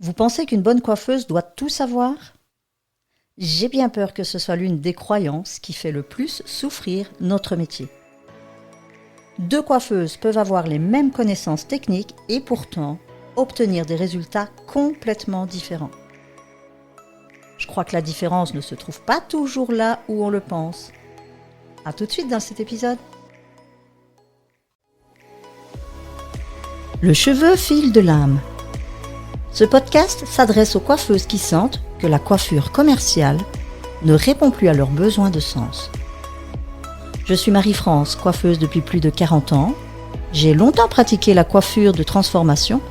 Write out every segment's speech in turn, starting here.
Vous pensez qu'une bonne coiffeuse doit tout savoir ? J'ai bien peur que ce soit l'une des croyances qui fait le plus souffrir notre métier. 2 coiffeuses peuvent avoir les mêmes connaissances techniques et pourtant obtenir des résultats complètement différents. Je crois que la différence ne se trouve pas toujours là où on le pense. À tout de suite dans cet épisode. Le cheveu file de l'âme. Ce podcast s'adresse aux coiffeuses qui sentent que la coiffure commerciale ne répond plus à leurs besoins de sens. Je suis Marie-France, coiffeuse depuis plus de 40 ans. J'ai longtemps pratiqué la coiffure de transformation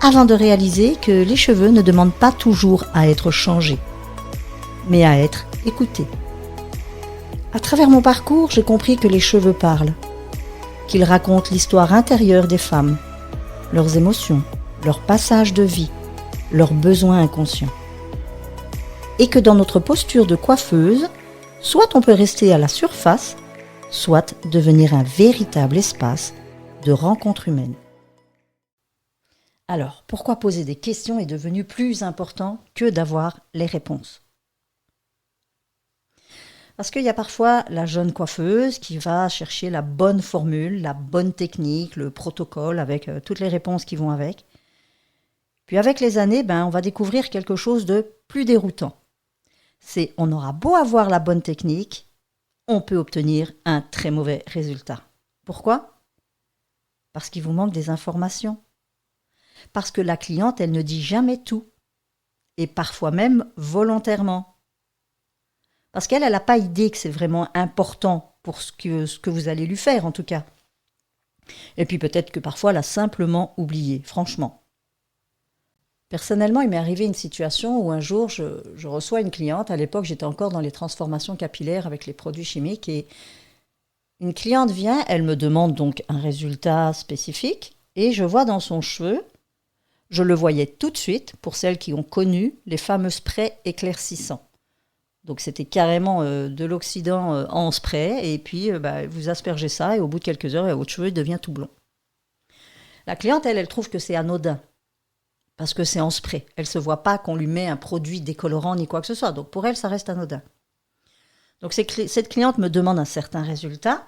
avant de réaliser que les cheveux ne demandent pas toujours à être changés, mais à être écoutés. À travers mon parcours, j'ai compris que les cheveux parlent, qu'ils racontent l'histoire intérieure des femmes, leurs émotions, leur passage de vie, leurs besoins inconscients. Et que dans notre posture de coiffeuse, soit on peut rester à la surface, soit devenir un véritable espace de rencontre humaine. Alors, pourquoi poser des questions est devenu plus important que d'avoir les réponses ? Parce qu'il y a parfois la jeune coiffeuse qui va chercher la bonne formule, la bonne technique, le protocole avec toutes les réponses qui vont avec. Puis avec les années, on va découvrir quelque chose de plus déroutant. C'est on aura beau avoir la bonne technique, on peut obtenir un très mauvais résultat. Pourquoi ? Parce qu'il vous manque des informations. Parce que la cliente, elle ne dit jamais tout. Et parfois même volontairement. Parce qu'elle n'a pas idée que c'est vraiment important pour ce que vous allez lui faire, en tout cas. Et puis peut-être que parfois, elle a simplement oublié, franchement. Personnellement, il m'est arrivé une situation où un jour, je reçois une cliente. À l'époque, j'étais encore dans les transformations capillaires avec les produits chimiques. Et une cliente vient, elle me demande donc un résultat spécifique. Et je vois dans son cheveu, je le voyais tout de suite, pour celles qui ont connu les fameux sprays éclaircissants. Donc c'était carrément de l'oxydant en spray, et puis vous aspergez ça, et au bout de quelques heures, votre cheveu devient tout blond. La cliente, elle trouve que c'est anodin, parce que c'est en spray. Elle ne se voit pas qu'on lui met un produit décolorant ni quoi que ce soit, donc pour elle, ça reste anodin. Donc cette cliente me demande un certain résultat.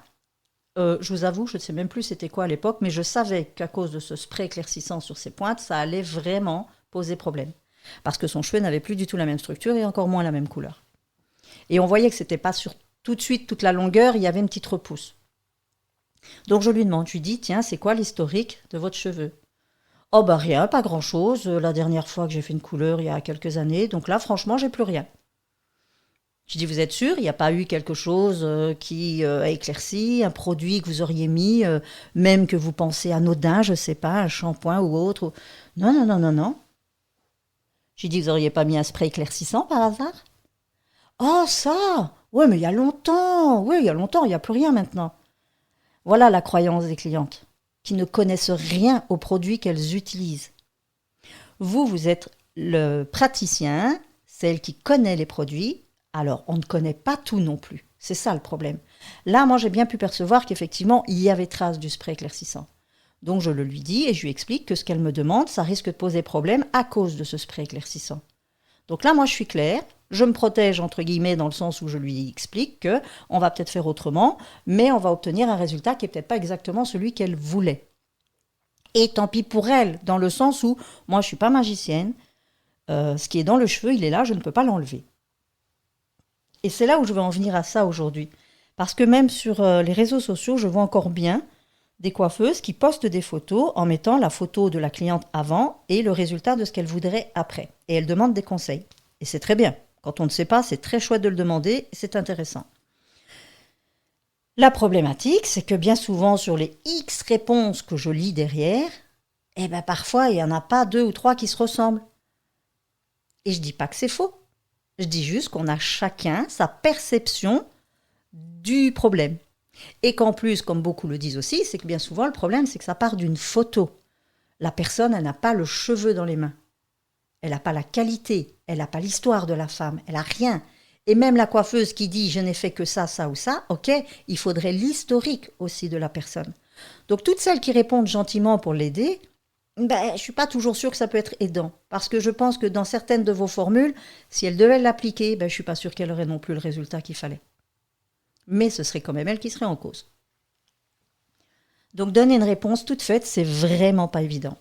Je vous avoue, je ne sais même plus c'était quoi à l'époque, mais je savais qu'à cause de ce spray éclaircissant sur ses pointes, ça allait vraiment poser problème. Parce que son cheveu n'avait plus du tout la même structure et encore moins la même couleur. Et on voyait que ce n'était pas sur tout de suite toute la longueur, il y avait une petite repousse. Donc je lui demande, je lui dis, tiens, c'est quoi l'historique de votre cheveu ? Oh rien, pas grand-chose. La dernière fois que j'ai fait une couleur, il y a quelques années, donc là, franchement, j'ai plus rien. Je dis, vous êtes sûr, il n'y a pas eu quelque chose qui a éclairci, un produit que vous auriez mis, même que vous pensez anodin, je ne sais pas, un shampoing ou autre. Non. J'ai dit, vous n'auriez pas mis un spray éclaircissant par hasard ? Oh, ça ! Ouais, mais il y a longtemps. Oui, il y a longtemps, il n'y a plus rien maintenant. Voilà la croyance des clientes, qui ne connaissent rien aux produits qu'elles utilisent. Vous êtes le praticien, celle qui connaît les produits, alors on ne connaît pas tout non plus. C'est ça le problème. Là, moi, j'ai bien pu percevoir qu'effectivement, il y avait trace du spray éclaircissant. Donc, je le lui dis et je lui explique que ce qu'elle me demande, ça risque de poser problème à cause de ce spray éclaircissant. Donc là, moi, je suis claire. Je me protège, entre guillemets, dans le sens où je lui explique qu'on va peut-être faire autrement, mais on va obtenir un résultat qui n'est peut-être pas exactement celui qu'elle voulait. Et tant pis pour elle, dans le sens où, moi, je ne suis pas magicienne. Ce qui est dans le cheveu, il est là, je ne peux pas l'enlever. Et c'est là où je veux en venir à ça aujourd'hui. Parce que même sur les réseaux sociaux, je vois encore bien des coiffeuses qui postent des photos en mettant la photo de la cliente avant et le résultat de ce qu'elle voudrait après. Et elles demandent des conseils. Et c'est très bien. Quand on ne sait pas, c'est très chouette de le demander, c'est intéressant. La problématique, c'est que bien souvent, sur les X réponses que je lis derrière, parfois, il n'y en a pas 2 ou 3 qui se ressemblent. Et je ne dis pas que c'est faux. Je dis juste qu'on a chacun sa perception du problème. Et qu'en plus, comme beaucoup le disent aussi, c'est que bien souvent, le problème, c'est que ça part d'une photo. La personne, elle n'a pas le cheveu dans les mains. Elle n'a pas la qualité, elle n'a pas l'histoire de la femme, elle n'a rien. Et même la coiffeuse qui dit « je n'ai fait que ça, ça ou ça », ok, il faudrait l'historique aussi de la personne. Donc toutes celles qui répondent gentiment pour l'aider, Ben, je ne suis pas toujours sûre que ça peut être aidant. Parce que je pense que dans certaines de vos formules, si elle devait l'appliquer, ben, je ne suis pas sûre qu'elle aurait non plus le résultat qu'il fallait. Mais ce serait quand même elle qui serait en cause. Donc donner une réponse toute faite, c'est vraiment pas évident.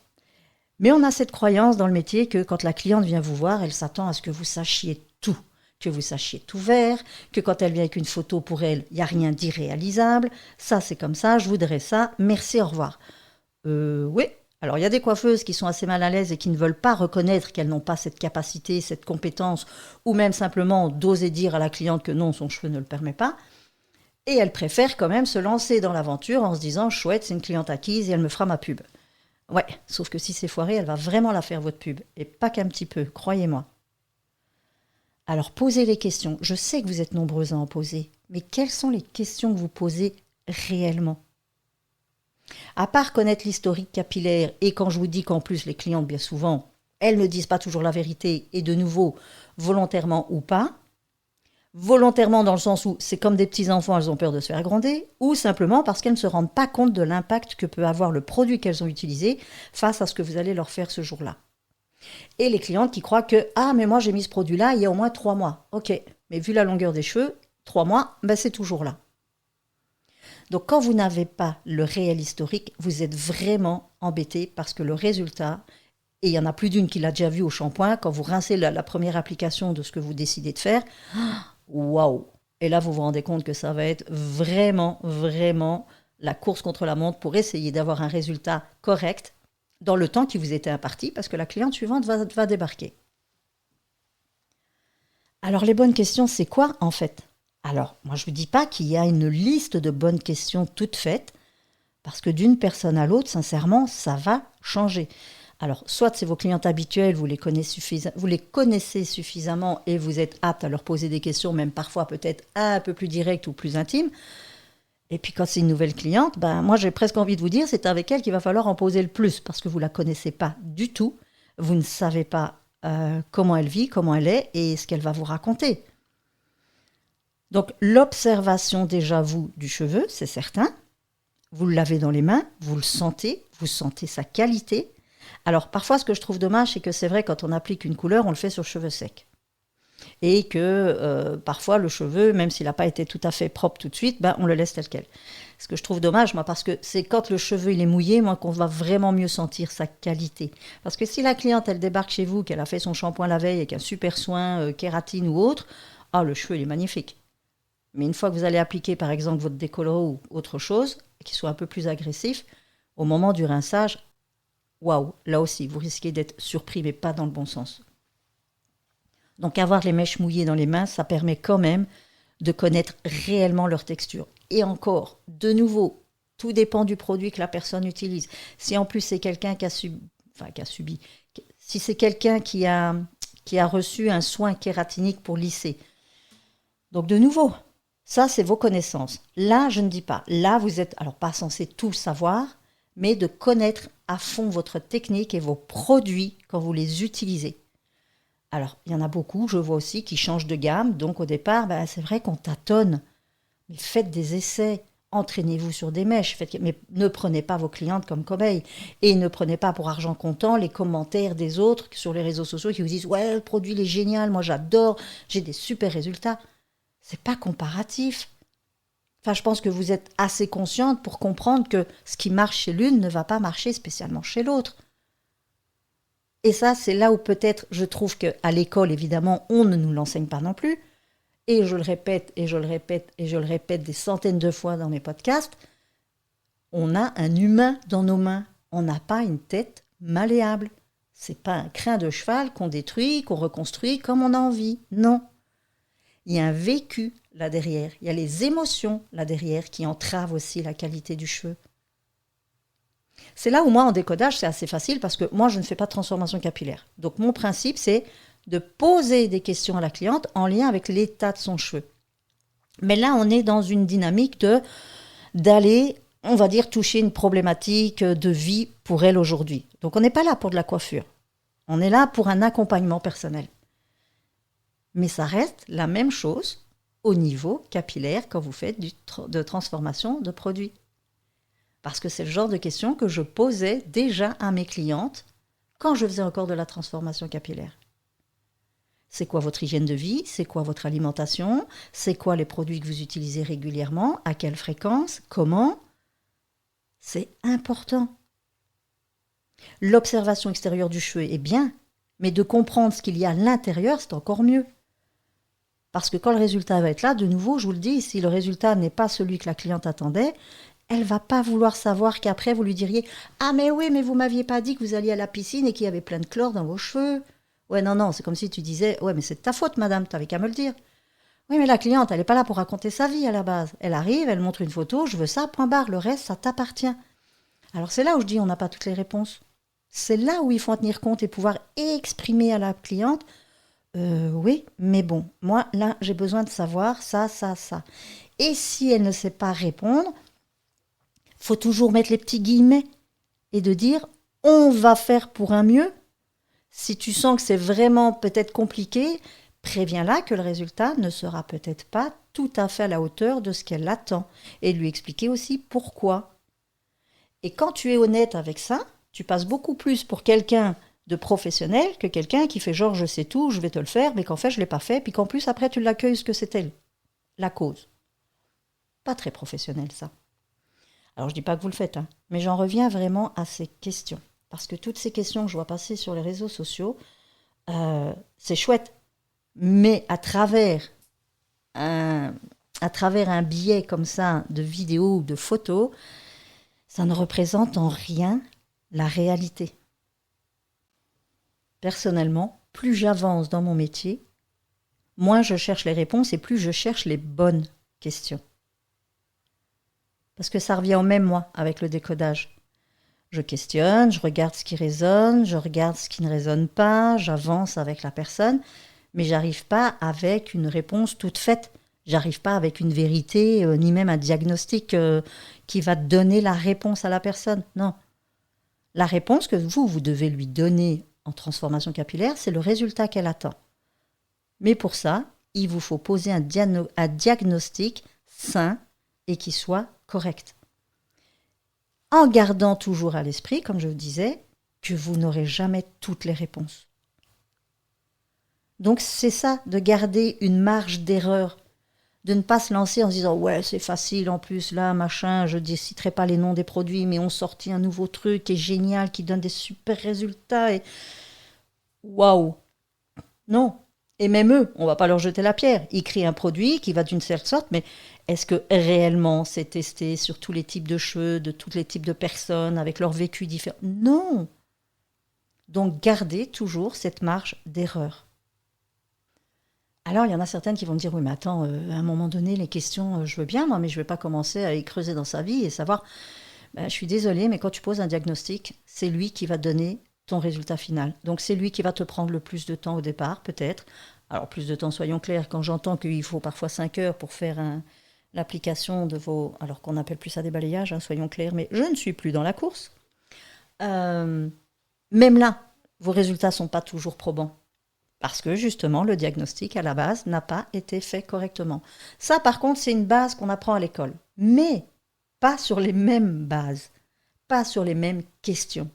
Mais on a cette croyance dans le métier que quand la cliente vient vous voir, elle s'attend à ce que vous sachiez tout. Que vous sachiez tout faire, que quand elle vient avec une photo pour elle, il n'y a rien d'irréalisable. Ça, c'est comme ça, je voudrais ça, merci, au revoir. Oui. Alors, il y a des coiffeuses qui sont assez mal à l'aise et qui ne veulent pas reconnaître qu'elles n'ont pas cette capacité, cette compétence, ou même simplement d'oser dire à la cliente que non, son cheveu ne le permet pas. Et elles préfèrent quand même se lancer dans l'aventure en se disant « chouette, c'est une cliente acquise et elle me fera ma pub ». Ouais, sauf que si c'est foiré, elle va vraiment la faire votre pub. Et pas qu'un petit peu, croyez-moi. Alors, posez les questions. Je sais que vous êtes nombreuses à en poser, mais quelles sont les questions que vous posez réellement ? À part connaître l'historique capillaire, et quand je vous dis qu'en plus les clientes, bien souvent, elles ne disent pas toujours la vérité, et de nouveau, volontairement ou pas, volontairement dans le sens où c'est comme des petits-enfants, elles ont peur de se faire gronder, ou simplement parce qu'elles ne se rendent pas compte de l'impact que peut avoir le produit qu'elles ont utilisé face à ce que vous allez leur faire ce jour-là. Et les clientes qui croient que « Ah, mais moi j'ai mis ce produit-là il y a au moins 3 mois. » Ok, mais vu la longueur des cheveux, 3 mois, ben c'est toujours là. Donc quand vous n'avez pas le réel historique, vous êtes vraiment embêté parce que le résultat, et il y en a plus d'une qui l'a déjà vu au shampoing, quand vous rincez la première application de ce que vous décidez de faire, waouh! Et là, vous vous rendez compte que ça va être vraiment, vraiment la course contre la montre pour essayer d'avoir un résultat correct dans le temps qui vous était imparti, parce que la cliente suivante va débarquer. Alors les bonnes questions, c'est quoi en fait ? Alors, moi je ne vous dis pas qu'il y a une liste de bonnes questions toutes faites, parce que d'une personne à l'autre, sincèrement, ça va changer. Alors, soit c'est vos clientes habituelles, vous les connaissez suffisamment et vous êtes apte à leur poser des questions, même parfois peut-être un peu plus directes ou plus intimes. Et puis quand c'est une nouvelle cliente, ben, moi j'ai presque envie de vous dire, c'est avec elle qu'il va falloir en poser le plus, parce que vous ne la connaissez pas du tout, vous ne savez pas comment elle vit, comment elle est et ce qu'elle va vous raconter. Donc l'observation déjà, vous, du cheveu, c'est certain. Vous l'avez dans les mains, vous sentez sa qualité. Alors parfois, ce que je trouve dommage, c'est que c'est vrai, quand on applique une couleur, on le fait sur cheveux secs. Et que parfois, le cheveu, même s'il n'a pas été tout à fait propre tout de suite, ben, on le laisse tel quel. Ce que je trouve dommage, moi, parce que c'est quand le cheveu il est mouillé, moi, qu'on va vraiment mieux sentir sa qualité. Parce que si la cliente, elle débarque chez vous, qu'elle a fait son shampoing la veille avec un super soin, kératine ou autre, le cheveu, il est magnifique. Mais une fois que vous allez appliquer, par exemple, votre décolorant ou autre chose, qui soit un peu plus agressif, au moment du rinçage, waouh, là aussi, vous risquez d'être surpris, mais pas dans le bon sens. Donc, avoir les mèches mouillées dans les mains, ça permet quand même de connaître réellement leur texture. Et encore, de nouveau, tout dépend du produit que la personne utilise. Si en plus c'est quelqu'un qui a subi, si c'est quelqu'un qui a reçu un soin kératinique pour lisser. Donc, de nouveau, ça, c'est vos connaissances. Là, je ne dis pas. Là, vous êtes, alors pas censé tout savoir, mais de connaître à fond votre technique et vos produits quand vous les utilisez. Alors, il y en a beaucoup, je vois aussi, qui changent de gamme. Donc, au départ, c'est vrai qu'on tâtonne. Mais faites des essais. Entraînez-vous sur des mèches. Mais ne prenez pas vos clientes comme cobayes. Et ne prenez pas pour argent comptant les commentaires des autres sur les réseaux sociaux qui vous disent « Ouais, le produit, il est génial, moi j'adore, j'ai des super résultats. » C'est pas comparatif. Enfin, je pense que vous êtes assez consciente pour comprendre que ce qui marche chez l'une ne va pas marcher spécialement chez l'autre. Et ça, c'est là où peut-être je trouve qu'à l'école, évidemment, on ne nous l'enseigne pas non plus. Et je le répète, et je le répète, et je le répète des centaines de fois dans mes podcasts, on a un humain dans nos mains. On n'a pas une tête malléable. C'est pas un crin de cheval qu'on détruit, qu'on reconstruit comme on a envie. Non. Il y a un vécu là derrière, il y a les émotions là derrière qui entravent aussi la qualité du cheveu. C'est là où moi, en décodage, c'est assez facile parce que moi, je ne fais pas de transformation capillaire. Donc, mon principe, c'est de poser des questions à la cliente en lien avec l'état de son cheveu. Mais là, on est dans une dynamique d'aller, on va dire, toucher une problématique de vie pour elle aujourd'hui. Donc, on n'est pas là pour de la coiffure. On est là pour un accompagnement personnel. Mais ça reste la même chose au niveau capillaire quand vous faites de transformation de produits. Parce que c'est le genre de questions que je posais déjà à mes clientes quand je faisais encore de la transformation capillaire. C'est quoi votre hygiène de vie? C'est quoi votre alimentation? C'est quoi les produits que vous utilisez régulièrement? À quelle fréquence? Comment? C'est important. L'observation extérieure du cheveu est bien, mais de comprendre ce qu'il y a à l'intérieur, c'est encore mieux. Parce que quand le résultat va être là, de nouveau, je vous le dis, si le résultat n'est pas celui que la cliente attendait, elle va pas vouloir savoir qu'après vous lui diriez « Ah mais oui, mais vous m'aviez pas dit que vous alliez à la piscine et qu'il y avait plein de chlore dans vos cheveux. » Ouais, non, c'est comme si tu disais « Ouais, mais c'est de ta faute, madame, t'avais qu'à me le dire. » Oui, mais la cliente, elle n'est pas là pour raconter sa vie à la base. Elle arrive, elle montre une photo, je veux ça, point barre, le reste, ça t'appartient. Alors c'est là où je dis on n'a pas toutes les réponses. C'est là où il faut en tenir compte et pouvoir exprimer à la cliente oui, mais bon, moi, là, j'ai besoin de savoir ça. Et si elle ne sait pas répondre, faut toujours mettre les petits guillemets et de dire on va faire pour un mieux. Si tu sens que c'est vraiment peut-être compliqué, préviens-la que le résultat ne sera peut-être pas tout à fait à la hauteur de ce qu'elle attend et lui expliquer aussi pourquoi. Et quand tu es honnête avec ça, tu passes beaucoup plus pour quelqu'un de professionnel que quelqu'un qui fait genre je sais tout, je vais te le faire, mais qu'en fait je ne l'ai pas fait, puis qu'en plus après tu l'accueilles ce que c'était la cause. Pas très professionnel ça. Alors je dis pas que vous le faites, mais j'en reviens vraiment à ces questions. Parce que toutes ces questions que je vois passer sur les réseaux sociaux, c'est chouette. Mais à travers un biais comme ça de vidéos ou de photos, ça ne représente en rien la réalité. Personnellement, plus j'avance dans mon métier, moins je cherche les réponses et plus je cherche les bonnes questions. Parce que ça revient au même, moi, avec le décodage. Je questionne, je regarde ce qui résonne, je regarde ce qui ne résonne pas, j'avance avec la personne, mais j'arrive pas avec une réponse toute faite. J'arrive pas avec une vérité, ni même un diagnostic qui va donner la réponse à la personne. Non. La réponse que vous devez lui donner en transformation capillaire, c'est le résultat qu'elle attend. Mais pour ça, il vous faut poser un diagnostic sain et qui soit correct. En gardant toujours à l'esprit, comme je vous disais, que vous n'aurez jamais toutes les réponses. Donc c'est ça, de garder une marge d'erreur, de ne pas se lancer en se disant « Ouais, c'est facile en plus, là, machin, je ne citerai pas les noms des produits, mais on sortit un nouveau truc qui est génial, qui donne des super résultats. » et waouh! Non. Et même eux, on ne va pas leur jeter la pierre. Ils créent un produit qui va d'une certaine sorte, mais est-ce que réellement c'est testé sur tous les types de cheveux, de tous les types de personnes, avec leur vécu différent? Non. Donc gardez toujours cette marge d'erreur. Alors, il y en a certaines qui vont me dire, oui, mais attends, à un moment donné, les questions, je veux bien, moi, mais je ne vais pas commencer à y creuser dans sa vie et savoir, je suis désolée, mais quand tu poses un diagnostic, c'est lui qui va donner ton résultat final. Donc, c'est lui qui va te prendre le plus de temps au départ, peut-être. Alors, plus de temps, soyons clairs, quand j'entends qu'il faut parfois 5 heures pour faire l'application de vos... Alors qu'on appelle plus ça des balayages, soyons clairs, mais je ne suis plus dans la course. Même là, vos résultats ne sont pas toujours probants. Parce que justement, le diagnostic à la base n'a pas été fait correctement. Ça, par contre, c'est une base qu'on apprend à l'école. Mais pas sur les mêmes bases, pas sur les mêmes questions.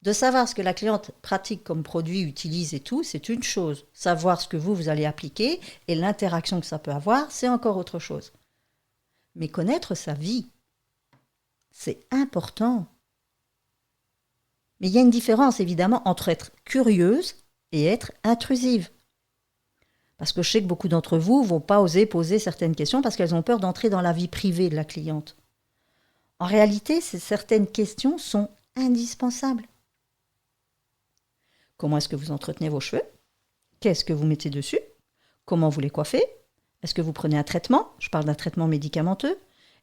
De savoir ce que la cliente pratique comme produit, utilise et tout, c'est une chose. Savoir ce que vous allez appliquer et l'interaction que ça peut avoir, c'est encore autre chose. Mais connaître sa vie, c'est important. Mais il y a une différence, évidemment, entre être curieuse et être intrusive. Parce que je sais que beaucoup d'entre vous ne vont pas oser poser certaines questions parce qu'elles ont peur d'entrer dans la vie privée de la cliente. En réalité, certaines questions sont indispensables. Comment est-ce que vous entretenez vos cheveux? Qu'est-ce que vous mettez dessus? Comment vous les coiffez? Est-ce que vous prenez un traitement? Je parle d'un traitement médicamenteux.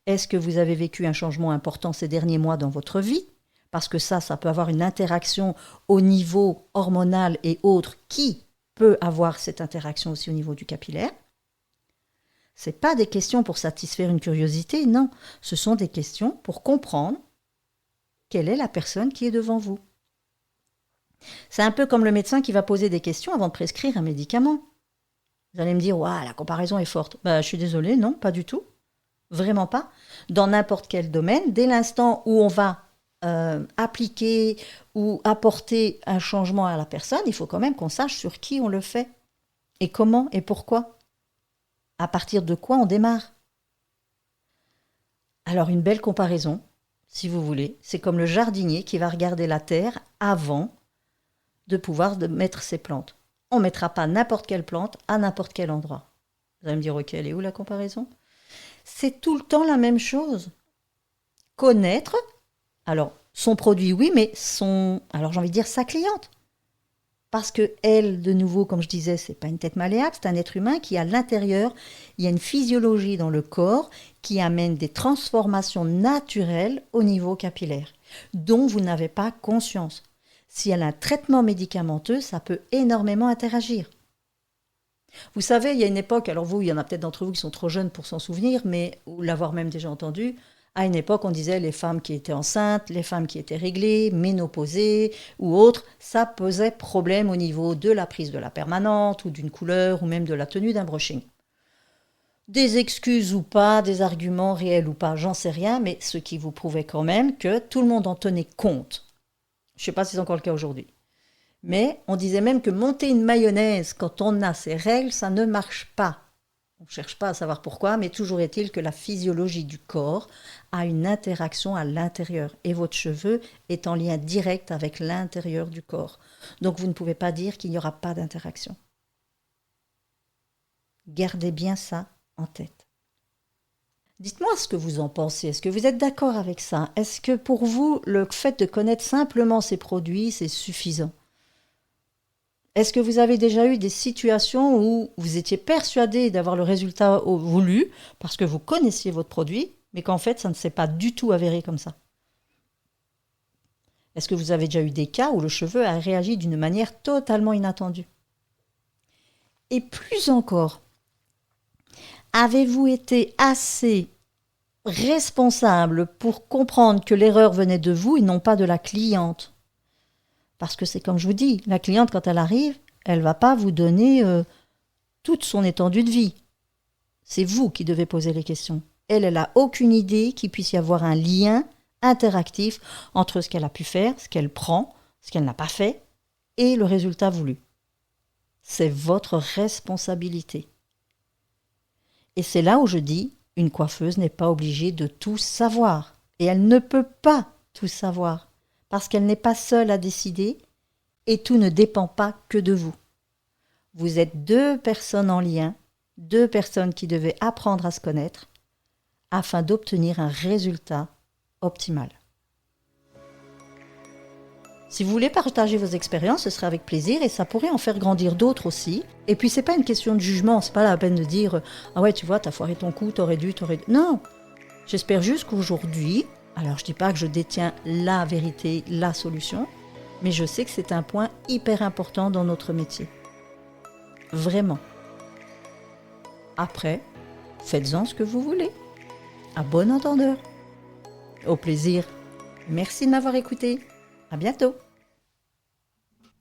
Est-ce que vous avez vécu un changement important ces derniers mois dans votre vie? Parce que ça peut avoir une interaction au niveau hormonal et autres qui peut avoir cette interaction aussi au niveau du capillaire. Ce n'est pas des questions pour satisfaire une curiosité, non. Ce sont des questions pour comprendre quelle est la personne qui est devant vous. C'est un peu comme le médecin qui va poser des questions avant de prescrire un médicament. Vous allez me dire, la comparaison est forte. Je suis désolée, non, pas du tout. Vraiment pas. Dans n'importe quel domaine, dès l'instant où on va appliquer ou apporter un changement à la personne, il faut quand même qu'on sache sur qui on le fait et comment et pourquoi. À partir de quoi on démarre. Alors une belle comparaison, si vous voulez, c'est comme le jardinier qui va regarder la terre avant de pouvoir mettre ses plantes. On ne mettra pas n'importe quelle plante à n'importe quel endroit. Vous allez me dire, ok, elle est où la comparaison? C'est tout le temps la même chose. Connaître, alors son produit, oui, mais alors j'ai envie de dire sa cliente. Parce que elle, de nouveau, comme je disais, c'est pas une tête malléable, c'est un être humain qui, à l'intérieur, il y a une physiologie dans le corps qui amène des transformations naturelles au niveau capillaire, dont vous n'avez pas conscience. Si elle a un traitement médicamenteux, ça peut énormément interagir. Vous savez, il y a une époque, alors vous, il y en a peut-être d'entre vous qui sont trop jeunes pour s'en souvenir, mais ou l'avoir même déjà entendu, à une époque, on disait les femmes qui étaient enceintes, les femmes qui étaient réglées, ménopausées ou autres, ça posait problème au niveau de la prise de la permanente ou d'une couleur ou même de la tenue d'un brushing. Des excuses ou pas, des arguments réels ou pas, j'en sais rien, mais ce qui vous prouvait quand même que tout le monde en tenait compte. Je ne sais pas si c'est encore le cas aujourd'hui. Mais on disait même que monter une mayonnaise quand on a ses règles, ça ne marche pas. On ne cherche pas à savoir pourquoi, mais toujours est-il que la physiologie du corps a une interaction à l'intérieur. Et votre cheveu est en lien direct avec l'intérieur du corps. Donc vous ne pouvez pas dire qu'il n'y aura pas d'interaction. Gardez bien ça en tête. Dites-moi ce que vous en pensez. Est-ce que vous êtes d'accord avec ça? Est-ce que pour vous, le fait de connaître simplement ces produits, c'est suffisant? Est-ce que vous avez déjà eu des situations où vous étiez persuadé d'avoir le résultat voulu parce que vous connaissiez votre produit, mais qu'en fait, ça ne s'est pas du tout avéré comme ça? Est-ce que vous avez déjà eu des cas où le cheveu a réagi d'une manière totalement inattendue? Et plus encore, avez-vous été assez responsable pour comprendre que l'erreur venait de vous et non pas de la cliente? Parce que c'est comme je vous dis, la cliente, quand elle arrive, elle ne va pas vous donner toute son étendue de vie. C'est vous qui devez poser les questions. Elle n'a aucune idée qu'il puisse y avoir un lien interactif entre ce qu'elle a pu faire, ce qu'elle prend, ce qu'elle n'a pas fait, et le résultat voulu. C'est votre responsabilité. Et c'est là où je dis, une coiffeuse n'est pas obligée de tout savoir. Et elle ne peut pas tout savoir. Parce qu'elle n'est pas seule à décider et tout ne dépend pas que de vous. Vous êtes deux personnes en lien, deux personnes qui devaient apprendre à se connaître afin d'obtenir un résultat optimal. Si vous voulez partager vos expériences, ce serait avec plaisir et ça pourrait en faire grandir d'autres aussi. Et puis c'est pas une question de jugement, c'est pas la peine de dire « Ah ouais, tu vois, t'as foiré ton coup, t'aurais dû... » Non, j'espère juste qu'aujourd'hui, alors je dis pas que je détiens la vérité, la solution, mais je sais que c'est un point hyper important dans notre métier. Vraiment. Après, faites-en ce que vous voulez. À bon entendeur. Au plaisir. Merci de m'avoir écouté. À bientôt.